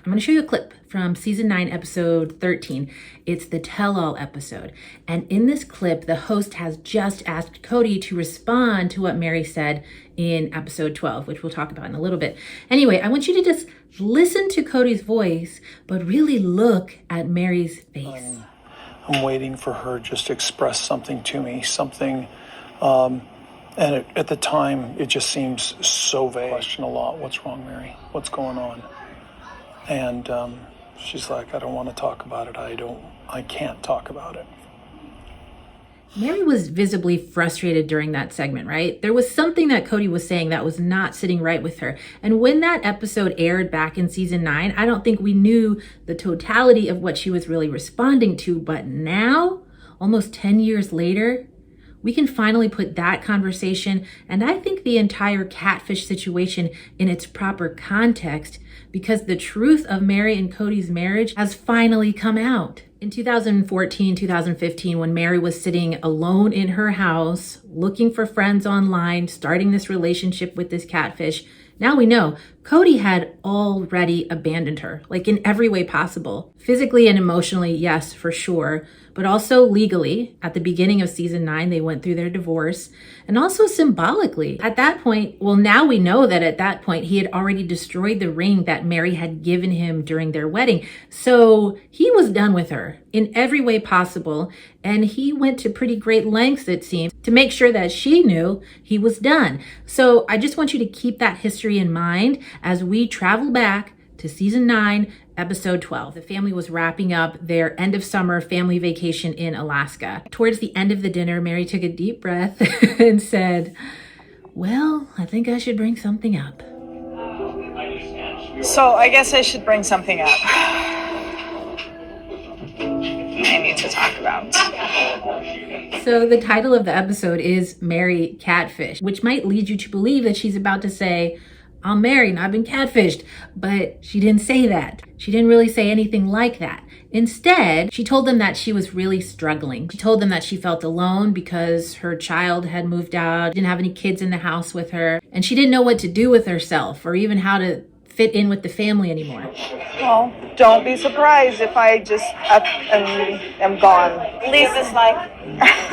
I'm going to show you a clip from season 9, episode 13. It's the tell-all episode. And in this clip, the host has just asked Kody to respond to what Meri said in episode 12, which we'll talk about in a little bit. Anyway, I want you to just listen to Kody's voice, but really look at Meri's face. I'm waiting for her just to express something to me, something, and at the time, it just seems so vague. I question a lot, what's wrong, Meri? What's going on? And she's like, I don't want to talk about it. I can't talk about it. Meri was visibly frustrated during that segment, right? There was something that Kody was saying that was not sitting right with her. And when that episode aired back in season 9, I don't think we knew the totality of what she was really responding to. But now, almost 10 years later, we can finally put that conversation and I think the entire catfish situation in its proper context, because the truth of Meri and Kody's marriage has finally come out. In 2014, 2015, when Meri was sitting alone in her house, looking for friends online, starting this relationship with this catfish, now we know Kody had already abandoned her, like in every way possible. Physically and emotionally, yes, for sure. But also legally, at the beginning of season 9, they went through their divorce. And also symbolically. At that point, well, now we know that at that point, he had already destroyed the ring that Meri had given him during their wedding. So he was done with her in every way possible. And he went to pretty great lengths, it seems, to make sure that she knew he was done. So I just want you to keep that history in mind as we travel back to season 9, episode 12. The family was wrapping up their end of summer family vacation in Alaska. Towards the end of the dinner, Meri took a deep breath and said, well, I think I should bring something up. So I guess I should bring something up. I need to talk about. So the title of the episode is Meri Catfish, which might lead you to believe that she's about to say, I'm married and I've been catfished, but she didn't say that. She didn't really say anything like that. Instead, she told them that she was really struggling. She told them that she felt alone because her child had moved out, didn't have any kids in the house with her, and she didn't know what to do with herself or even how to fit in with the family anymore. Well, don't be surprised if I just up and am gone. At least it's like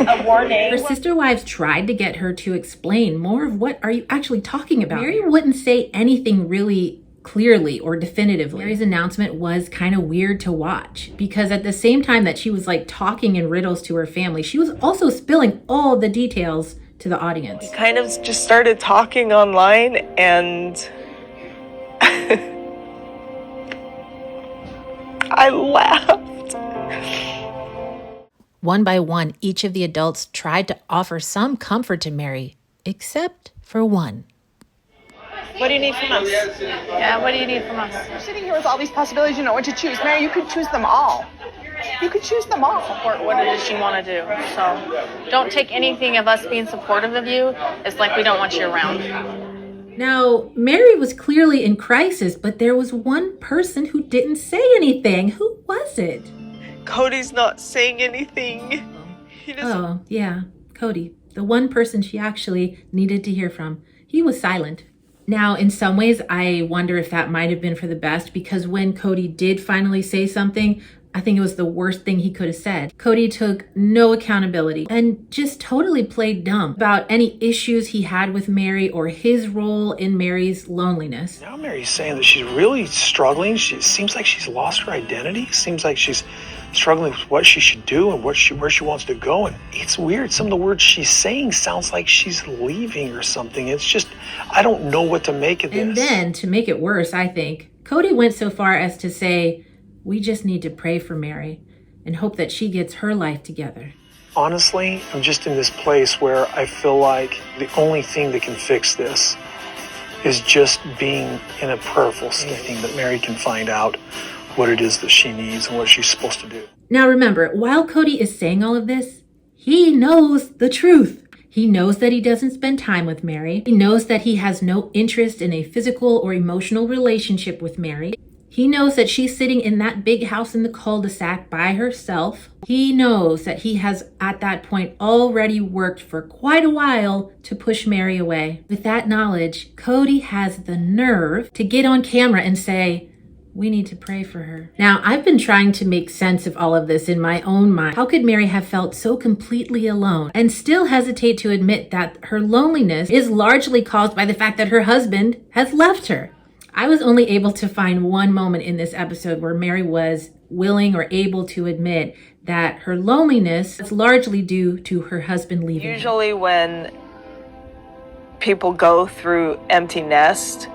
a warning. Her sister wives tried to get her to explain more of what are you actually talking about. Meri wouldn't say anything really clearly or definitively. Meri's announcement was kind of weird to watch because at the same time that she was like talking in riddles to her family, she was also spilling all the details to the audience. We kind of just started talking online and I laughed. One by one, each of the adults tried to offer some comfort to Meri, except for one. What do you need from us? Yeah, what do you need from us? You're sitting here with all these possibilities, you know what to choose. Meri, you could choose them all. You could choose them all. Support what it is you want to do. So don't take anything of us being supportive of you as like we don't want you around. Now, Meri was clearly in crisis, but there was one person who didn't say anything. Who was it? Kody's not saying anything. He doesn't. Oh, yeah, Kody. The one person she actually needed to hear from. He was silent. Now, in some ways, I wonder if that might have been for the best, because when Kody did finally say something, I think it was the worst thing he could have said. Kody took no accountability and just totally played dumb about any issues he had with Meri or his role in Meri's loneliness. Now Meri's saying that she's really struggling. She seems like she's lost her identity. Seems like she's struggling with what she should do and where she wants to go. And it's weird. Some of the words she's saying sounds like she's leaving or something. It's just, I don't know what to make of this. And then, to make it worse, I think, Kody went so far as to say, we just need to pray for Meri and hope that she gets her life together. Honestly, I'm just in this place where I feel like the only thing that can fix this is just being in a prayerful state, that Meri can find out what it is that she needs and what she's supposed to do. Now remember, while Kody is saying all of this, he knows the truth. He knows that he doesn't spend time with Meri. He knows that he has no interest in a physical or emotional relationship with Meri. He knows that she's sitting in that big house in the cul-de-sac by herself. He knows that he has, at that point, already worked for quite a while to push Meri away. With that knowledge, Kody has the nerve to get on camera and say, We need to pray for her. Now, I've been trying to make sense of all of this in my own mind. How could Meri have felt so completely alone and still hesitate to admit that her loneliness is largely caused by the fact that her husband has left her? I was only able to find one moment in this episode where Meri was willing or able to admit that her loneliness is largely due to her husband leaving her. Usually when people go through empty nest,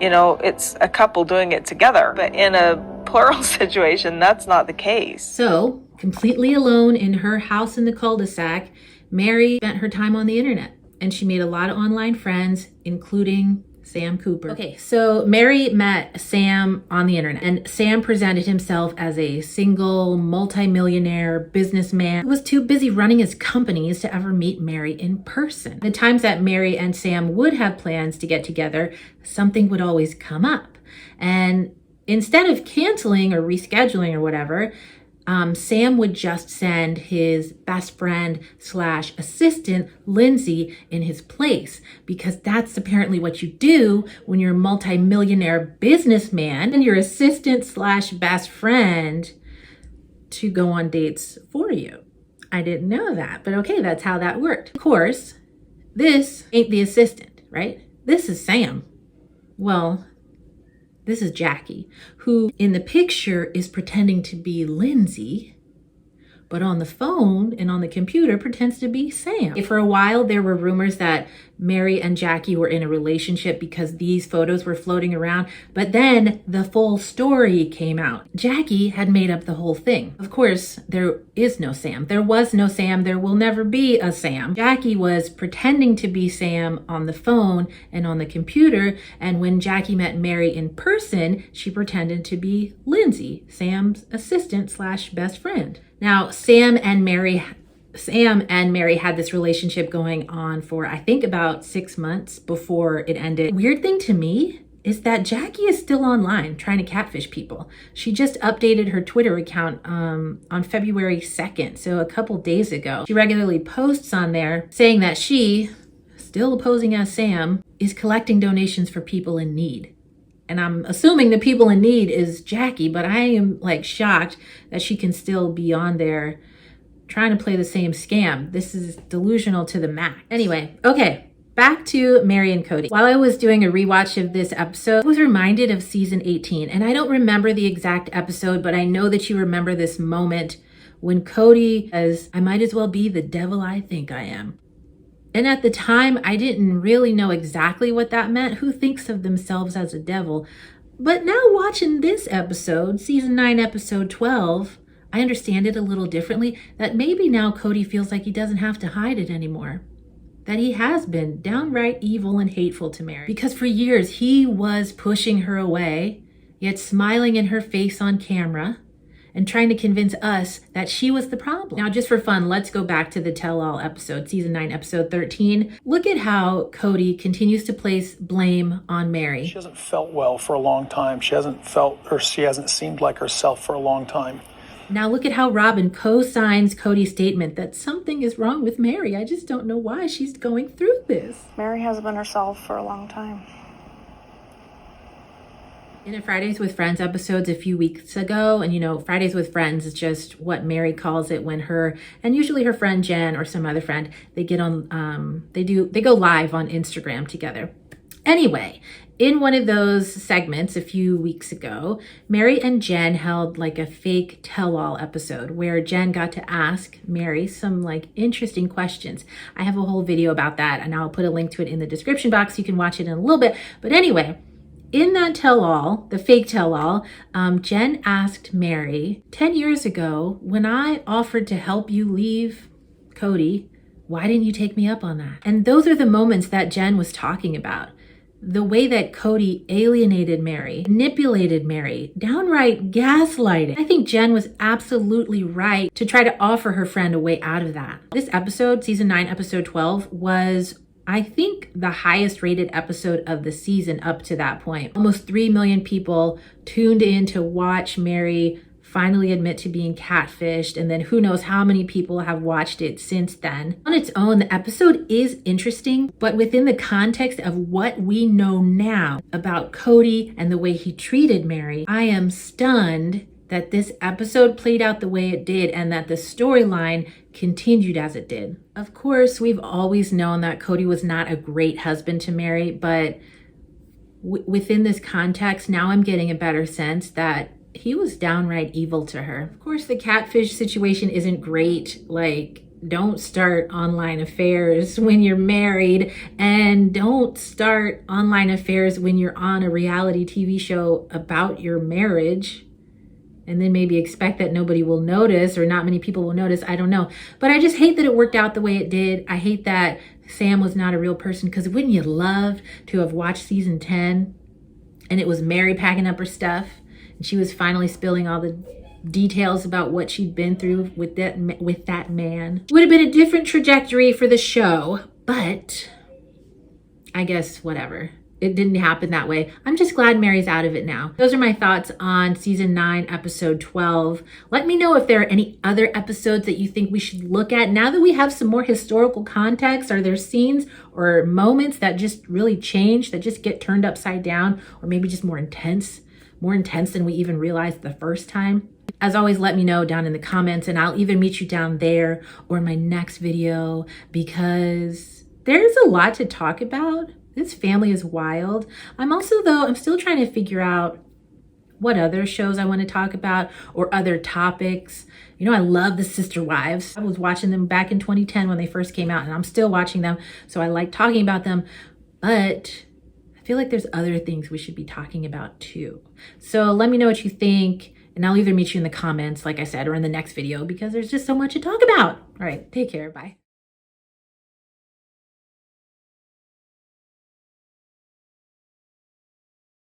it's a couple doing it together. But in a plural situation, that's not the case. So, completely alone in her house in the cul-de-sac, Meri spent her time on the internet. And she made a lot of online friends, including Sam Cooper. Okay, so Meri met Sam on the internet, and Sam presented himself as a single, multimillionaire businessman who was too busy running his companies to ever meet Meri in person. The times that Meri and Sam would have plans to get together, something would always come up. And instead of canceling or rescheduling or whatever, Sam would just send his best friend / assistant, Lindsay, in his place, because that's apparently what you do when you're a multi-millionaire businessman and your assistant / best friend to go on dates for you. I didn't know that, but okay, that's how that worked. Of course, this ain't the assistant, right? This is Sam. Well, this is Jackie, who in the picture is pretending to be Lindsay, but on the phone and on the computer pretends to be Sam. For a while, there were rumors that Meri and Jackie were in a relationship because these photos were floating around, but then the full story came out. Jackie had made up the whole thing. Of course, there is no Sam. There was no Sam. There will never be a Sam. Jackie was pretending to be Sam on the phone and on the computer, and when Jackie met Meri in person, she pretended to be Lindsay, Sam's assistant / best friend. Now, Sam and Meri had this relationship going on for, I think, about 6 months before it ended. Weird thing to me is that Jackie is still online trying to catfish people. She just updated her Twitter account on February 2nd, so a couple days ago. She regularly posts on there saying that she, still posing as Sam, is collecting donations for people in need. And I'm assuming the people in need is Jackie, but I am shocked that she can still be on there trying to play the same scam. This is delusional to the max. Anyway, okay, back to Meri and Kody. While I was doing a rewatch of this episode, I was reminded of season 18. And I don't remember the exact episode, but I know that you remember this moment when Kody says, "I might as well be the devil I think I am." And at the time, I didn't really know exactly what that meant. Who thinks of themselves as a devil? But now watching this episode, season 9, episode 12, I understand it a little differently, that maybe now Kody feels like he doesn't have to hide it anymore. That he has been downright evil and hateful to Meri. Because for years, he was pushing her away, yet smiling in her face on camera, and trying to convince us that she was the problem. Now, just for fun, let's go back to the tell-all episode, season 9, episode 13. Look at how Kody continues to place blame on Meri. She hasn't felt well for a long time. She hasn't seemed like herself for a long time. Now look at how Robin co-signs Kody's statement that something is wrong with Meri. I just don't know why she's going through this. Meri hasn't been herself for a long time. In a Fridays with Friends episodes a few weeks ago, and Fridays with Friends is just what Meri calls it when her, and usually her friend Jen or some other friend, they get on, they go live on Instagram together. Anyway, in one of those segments a few weeks ago, Meri and Jen held a fake tell-all episode where Jen got to ask Meri some interesting questions. I have a whole video about that, and I'll put a link to it in the description box. You can watch it in a little bit. But anyway, in that tell-all, the fake tell-all, Jen asked Meri, 10 years ago, when I offered to help you leave Kody, why didn't you take me up on that? And those are the moments that Jen was talking about. The way that Kody alienated Meri, manipulated Meri, downright gaslighting. I think Jen was absolutely right to try to offer her friend a way out of that. This episode, season 9, episode 12, was, I think, the highest rated episode of the season up to that point. Almost 3 million people tuned in to watch Meri finally admit to being catfished, and then who knows how many people have watched it since then. On its own, the episode is interesting, but within the context of what we know now about Kody and the way he treated Meri, I am stunned that this episode played out the way it did and that the storyline continued as it did. Of course, we've always known that Kody was not a great husband to Meri, but within this context, now I'm getting a better sense that he was downright evil to her. Of course, the catfish situation isn't great. Like, don't start online affairs when you're married, and don't start online affairs when you're on a reality TV show about your marriage. And then maybe expect that nobody will notice or not many people will notice. I don't know. But I just hate that it worked out the way it did. I hate that Sam was not a real person, because wouldn't you love to have watched season 10 and it was Meri packing up her stuff and she was finally spilling all the details about what she'd been through with that man. It would have been a different trajectory for the show, but I guess whatever. It didn't happen that way. I'm just glad Meri's out of it now. Those are my thoughts on season 9, episode 12. Let me know if there are any other episodes that you think we should look at. Now that we have some more historical context, are there scenes or moments that just really change, that just get turned upside down, or maybe just more intense than we even realized the first time? As always, let me know down in the comments, and I'll either meet you down there or in my next video, because there's a lot to talk about. This family is wild. I'm still trying to figure out what other shows I want to talk about or other topics. You know, I love the Sister Wives. I was watching them back in 2010 when they first came out, and I'm still watching them. So I like talking about them, but I feel like there's other things we should be talking about too. So let me know what you think, and I'll either meet you in the comments, like I said, or in the next video, because there's just so much to talk about. All right, take care. Bye.